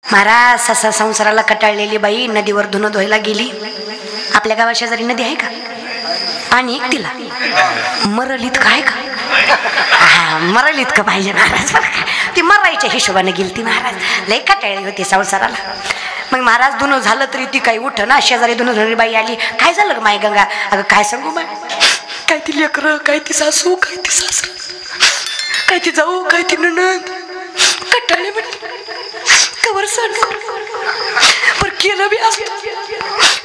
महाराज ससा संसाराला कटाळलेली बाई नदीवर धुणं धुवायला गेली. आपल्या गावा शेजारी नदी आहे का? पाणी एक तिला मरलीत काय का? हा मरलीत का पाहिजे महाराज. ती मरायच्या हिशोबाने गेली ती महाराज. लय कटाळली होती संसाराला. मग महाराज धुणं झालं तरी ती काही उठ ना. शेजारी धुणं धुणारी बाई आली. काय झालं ग माय गंगा? अगं काय सांगू माय, काय ती लेकरं, काय ती सासू, काय ती सासू, काय ती जाऊ, काय ती नणंद. कटाळले म्हणजे कवर सण पर केलं बी असत.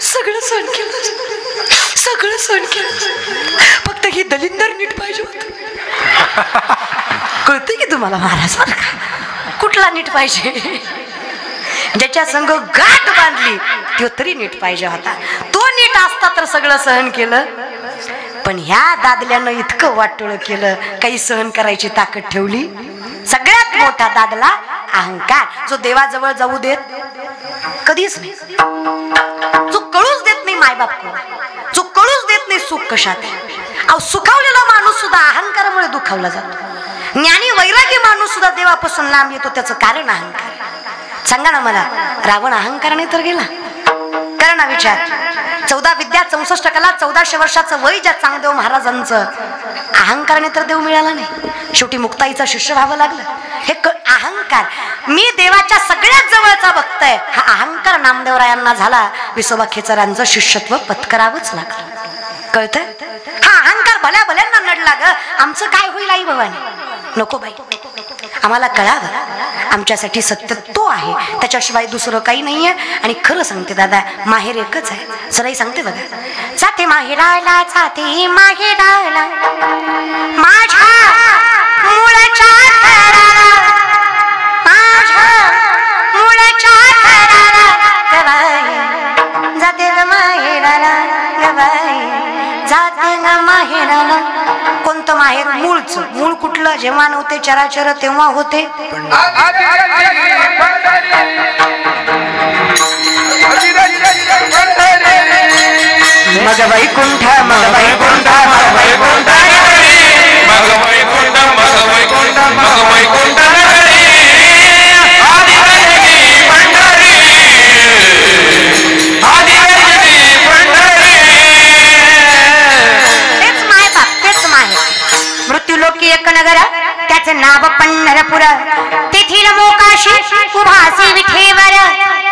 सगळं सण केलं, सगळं सण केलं. फक्त ही दलिंदर नीट पाहिजे होत. कळते की तुम्हाला महाराज कुठला नीट पाहिजे? ज्याच्या संग गाठ बांधली तो तरी नीट पाहिजे होता. तो नीट असता तर सगळं सहन केलं. पण ह्या दादल्यानं इतकं वाटोळं केलं, काही सहन करायची ताकद ठेवली. सगळ्यात मोठा दादला अहंकार, जो देवाजवळ जाऊ देत कधीच नाही, जो कळूच देत नाही मायबाप को, जो कळूच देत नाही सुख कशात. अहो सुखावलेला माणूस सुद्धा अहंकारामुळे दुखावला जातो. ज्ञानी वैरागी माणूस सुद्धा देवापासून लांब येतो. त्याचं कारण अहंकार. सांगा ना मला, रावण अहंकाराने तर गेला? करा ना विचार. 14 विद्या 64 कला 1400 वर्षाचं वय ज्या चांगदेव महाराजांचं, अहंकाराने तर देव मिळाला नाही. शेवटी मुक्ताईचा शिष्य व्हावं लागलं. हे अहंकार. मी देवाच्या सगळ्यात जवळचा भक्त आहे हा अहंकार नामदेवरायांना झाला. विसोबा खेचरांचं शिष्यत्व पत्करावंच लागलं. कळतंय? हा अहंकार भल्या भल्यांना नडला ग. आमचं काय होईल आई भवानी? नको बाई, आम्हाला कळावं आमच्यासाठी सत्य तो आहे, त्याच्याशिवाय दुसरं काही नाहीये. आणि खरं सांगते दादा, माहेर एकच आहे. सराई सांगते बघा, जाते माहेराला, जाते माहेराला माझ्या मुळाच्या घराला, माझ्या मुळाच्या घराला गवाई, जाते ग माहेराला गवाई, जाते ग माहेराला. कोणतं माहेर? मूळचं. मूळ कुठलं? जेव्हा नव्हते चराचर तेव्हा होते. मग वैकुंठ, मग वैकुंठ, मग वैकुंठ, मग वैकुंठ, मग वैकुंठ, मग वैकुंठ. मृत्यूलोकी एक नगर, त्याचे नाव पंढरपूर, तेथील मोकाशी उभासी विठेवर.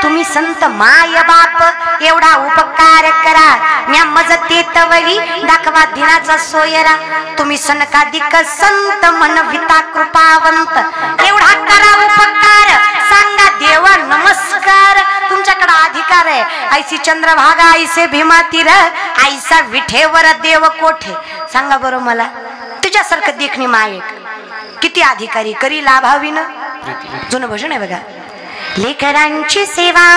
तुम्ही संत माय बाप एवढा उपकार करा, म्या मजतेत वही दाखवा दिनाचा सोयरा. तुम्ही सनकाधिक संत मनविता कृपावंत, एवढा करा उपकार, सांगा देवा नमस्कार. तुमच्याकडे अधिकार आहे. ऐसी चंद्रभागा ऐसे भीमा तीर, ऐसा विठेवर देव कोठे. सांगा बरं मला, तुझ्यासारखं देखणी मायक किती अधिकारी करी लाभावी ना. जुनं भजन आहे बघा, लेकरांची सेवा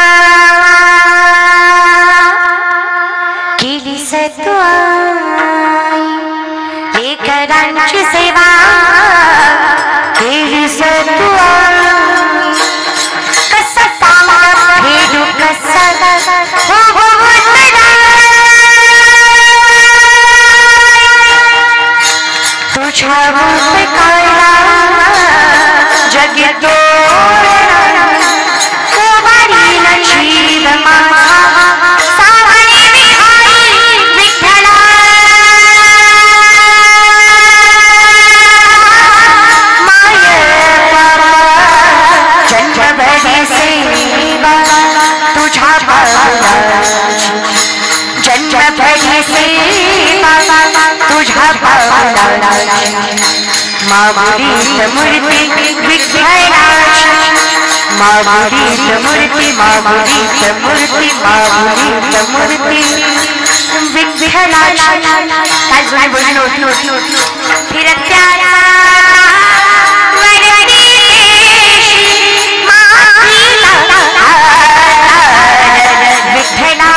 केली सतू आई, लेकरांची सेवा केली सतू आई. कसं सांगा भेटू कसं तुझ्या काळा जग मामुरीत मूर्ती विठ्ठलाची, मामुरीत मूर्ती, मामुरीत मूर्ती, मामुरीत मूर्ती विठ्ठलाची. काय जुनी भजन होती. फिरत्या विठ्ठला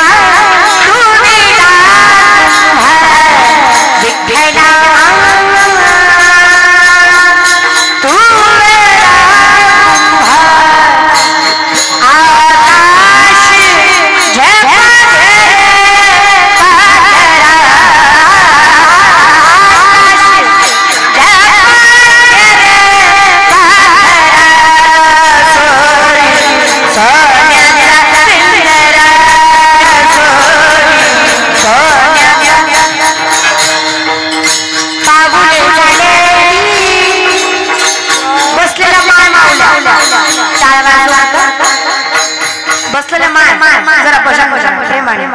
जरा बजा प्रेमाने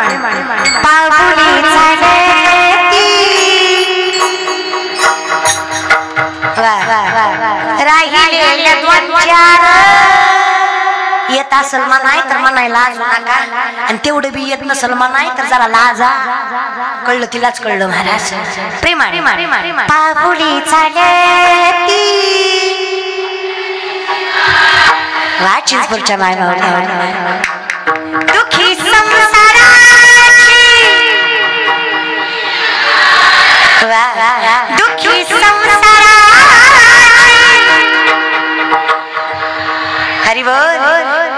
पाऊली चालती राहिले दोन चार येत असल म्हणाय तर म्हणायला लाजू नका आणि तेवढं बी येत नसल म्हणाय तर जरा लाजा कळलं तिलाच कळलं महाराज प्रेमाने पाऊली चालती वाचिंचपूरच्या माय दुखी संसाराची दुखी संसाराची हरी बोल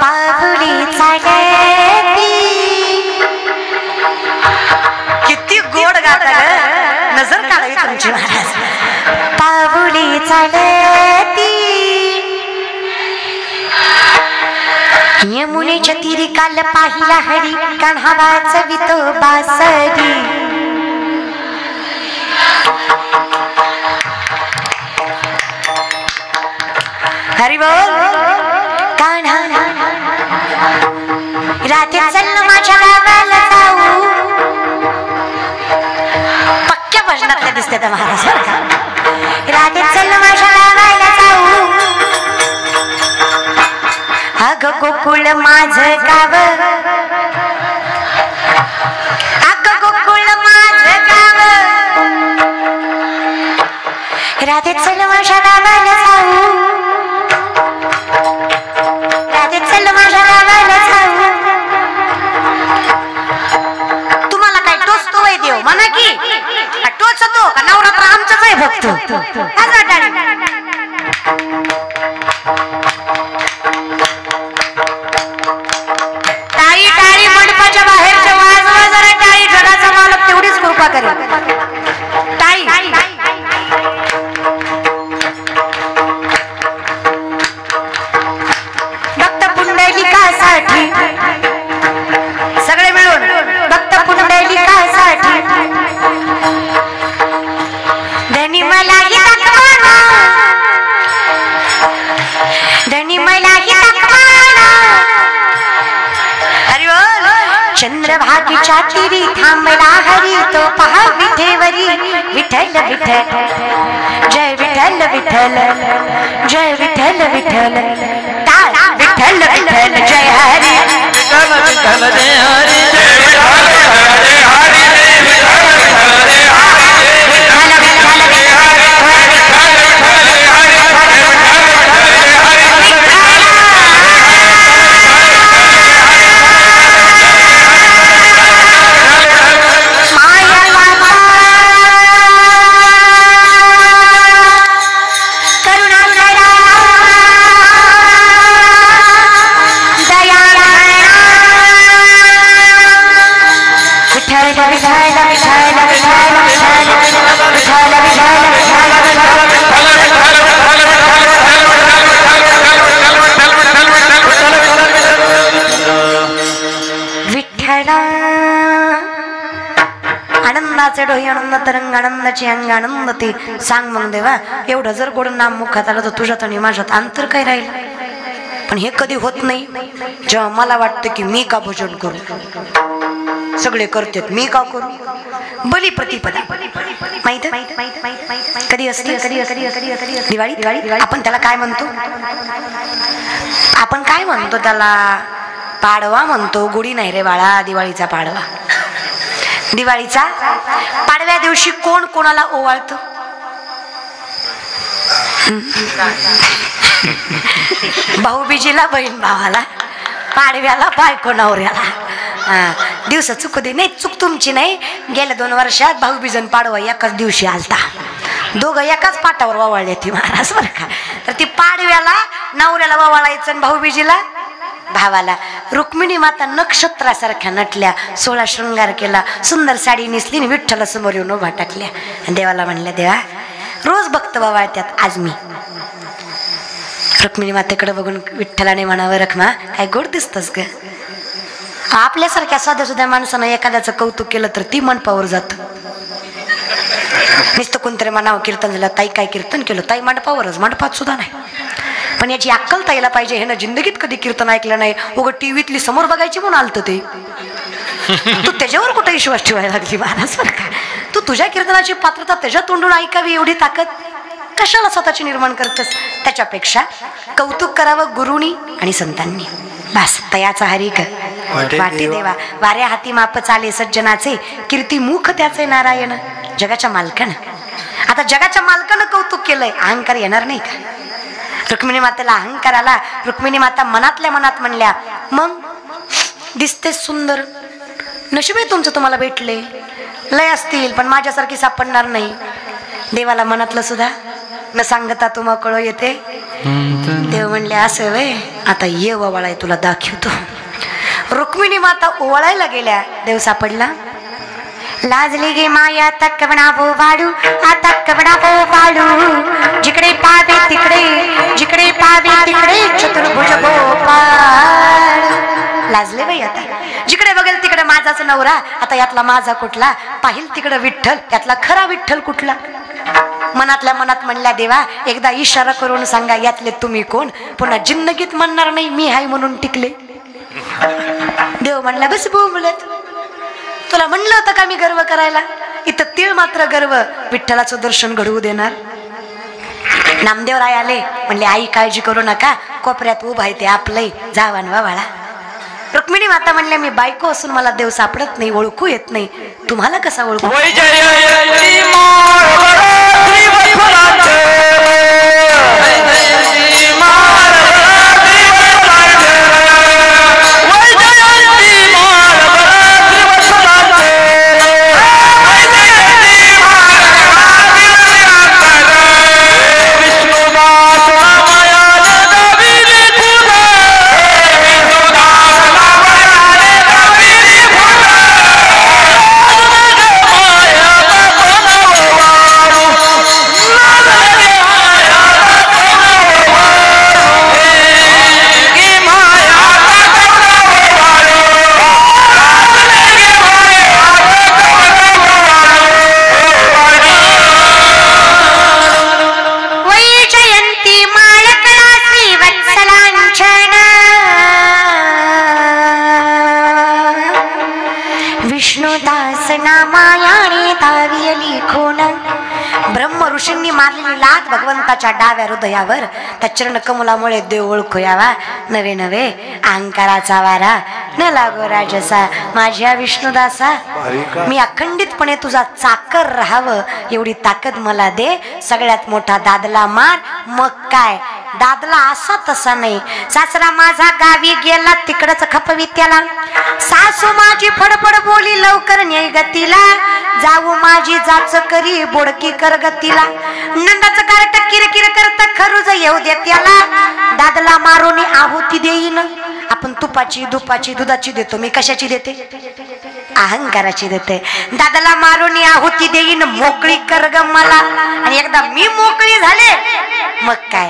पाऊली चालती किती गोड गाता ग नजर काढावी तुमची महाराज पाऊली चालती यमुनेच्या तीरी काल पाहिला हरी कान्हा वाजवितो बासरी हरी बोल कान्हा रात्री चल माझ्या गावाला जाऊ पक्क्या भजनातल्या दिसते त्या महाराज रात्री चल माझ्या गावाला जाऊ अग गोकुळ माझं गाव अग गोकुळ माझं गाव राधे चल माझ्या गावाला जाऊ राधे चल माझ्या गावाला जाऊ तुम्हाला काय टोचतो वय देव म्हणा की टोचतो का नवरात्र आमचंच आहे फक्त टाळी मंडपाच्या बाहेरच्या वाजवा जरा टाळी जगाचा मालक तेवढीच कृपा करेल टाळी भक्त पुंडलिकासाठी सगळे मिळून भक्त पुंडलिकासाठी धनी मलाही दाखवाना धनी मलाही दाखवाना चंद्रभागीच्या तीरी थांबला हरी तो पहा विठेवरी विठ्ठल विठ्ठल जय विठ्ठल विठ्ठल जय विठ्ठल विठ्ठल विठ्ठल विठ्ठल जय हरी विठ्ठल विठ्ठल जय हरी आनंदाचे डोही आनंद तरंग आनंदाची अंग आनंद ते सांग मग देवा एवढं जर गोड नाम मुखात आलं तर तुझ्यात आणि माझ्यात अंतर काय राहील पण हे कधी होत नाही जेव्हा मला वाटतं की मी का भजन करू सगळे करतात मी का करू बली प्रतिपदा माहित कधी असते दिवाळी आपण त्याला काय म्हणतो त्याला पाडवा म्हणतो गुढी नाही रे बाळा दिवाळीचा पाडवा दिवाळीचा पाडव्या दिवशी कोण कोणाला ओवाळतं भाऊबीजीला बहीण भावाला पाडव्याला बायको नवऱ्याला दिवस चुकू दे नाही चूक तुमची नाही गेल्या 2 वर्षात भाऊबीजन पाडवा एकाच दिवशी आलता दोघं एकाच पाटावर ओवाळले ती महाराज बरं का तर ती पाडव्याला नवऱ्याला ओवाळायचं आणि भाऊबीजीला भावाला रुक्मिणी माता नक्षत्रासारख्या नटल्या 16 शृंगार केला सुंदर साडी नेसली आणि विठ्ठला समोर येऊन उभा टाकल्या देवाला म्हणल्या देवा रोज भक्त वावळत्यात आज मी रुक्मिणी मातेकडे बघून विठ्ठलाने म्हणावं रखमा काय गोड दिसतस ग आपल्यासारख्या साध्या सुद्धा माणसानं एखाद्याचं कौतुक केलं तर ती मंडपावर जात नुसतं कोणतरी म्हणावं कीर्तन झालं ताई काय कीर्तन केलं ताई मंडपावरच मंडपात सुद्धा नाही पण याची अक्कल यायला पाहिजे. हे ना जिंदगीत कधी कीर्तन ऐकलं नाही, उगं टीव्हीतली समोर बघायची म्हणून आलतं ते. तू त्याच्यावर कुठे विश्वास ठेवायला लागली महाराज बरं का. तू तुझ्या कीर्तनाची पात्रता त्याच्या तोंडून ऐकावी एवढी ताकद कशाला स्वतःची निर्माण करतेस. त्याच्यापेक्षा कौतुक करावं गुरुनी आणि संतांनी. बस तयाचा हरिक वाटे देवा, वाऱ्या हाती माप चाले सज्जनाचे, कीर्ती मुख त्याचे नारायण. जगाच्या मालकानं, आता जगाच्या मालकानं कौतुक केलंय, अहंकार येणार नाही का. रुक्मिणी मातेला अहंकार आला. रुक्मिणी माता मनातल्या मनात म्हणल्या, मग दिसते सुंदर, नशीब आहे तुमचं, तुम्हाला भेटले. लय असतील पण माझ्यासारखी सापडणार नाही. देवाला मनातलं सुद्धा न सांगता तुम्हा कळ येते. देव म्हणले असं वय, आता ये वळाय तुला दाखवतो. रुक्मिणी माता ओवाळायला गेल्या, देव सापडला. लाजली गे माया तकवणा वाढू, आता कवणा वाढू, जिकडे पावे तिकडे, जिकडे पावे तिकडे चतुर्भुज गोपाळ. लाजले बाई आता, जिकडे बघेल तिकडे माझाच नवरा, आता यातला माझा कुठला, पाहिल तिकडे विठ्ठल, यातला खरा विठ्ठल कुठला. मनातल्या मनात म्हणल्या, देवा एकदा इशारा करून सांगा यातले तुम्ही कोण, पुन्हा जिंदगीत म्हणणार नाही मी हाय म्हणून टिकले. देव म्हणला, बस बोंबलत, तुला म्हणलं होतं का मी गर्व करायला. इथं तीळ मात्र गर्व विठ्ठलाचं दर्शन घडवू देणार. नामदेवराय आले, म्हणले आई काळजी करू नका, कोपऱ्यात उभा आहे ते आपलंही, जा वानवा वाळा. रुक्मिणी माता म्हणल्या, मी बायको असून मला देव सापडत नाही, ओळखू येत नाही, तुम्हाला कसा ओळखू. ब्रह्म ऋषींनी मारलेली लाथ भगवंताच्या डाव्या हृदयावर, त्या चरण कमलामुळे देव ओळखू यावा. नवे नवे अहंकाराचा वारा न लागो राजसा, माझ्या विष्णुदासा, मी अखंडितपणे तुझा चाकर राहावं एवढी ताकद मला दे. सगळ्यात मोठा दादला मार, मग काय दादला असा तसा नाही. सासरा माझा गावी गेला तिकडच खपवी त्याला, सासू माझी फडफड बोली लवकर न्याय गतीला, जाऊ माझी जाच करी बोडकी कर गतीला, नंदाचं कार्ट किरकिर करत खरूज येऊ दे त्याला, दादला मारून आहुती देईन. आपण तुपाची दुपाची दुधाची देतो, मी कशाची देते, अहंकाराची देते. दादाला मारून आहुती देईन, मोकळी कर ग मला. आणि एकदा मी मोकळी झाले मग काय.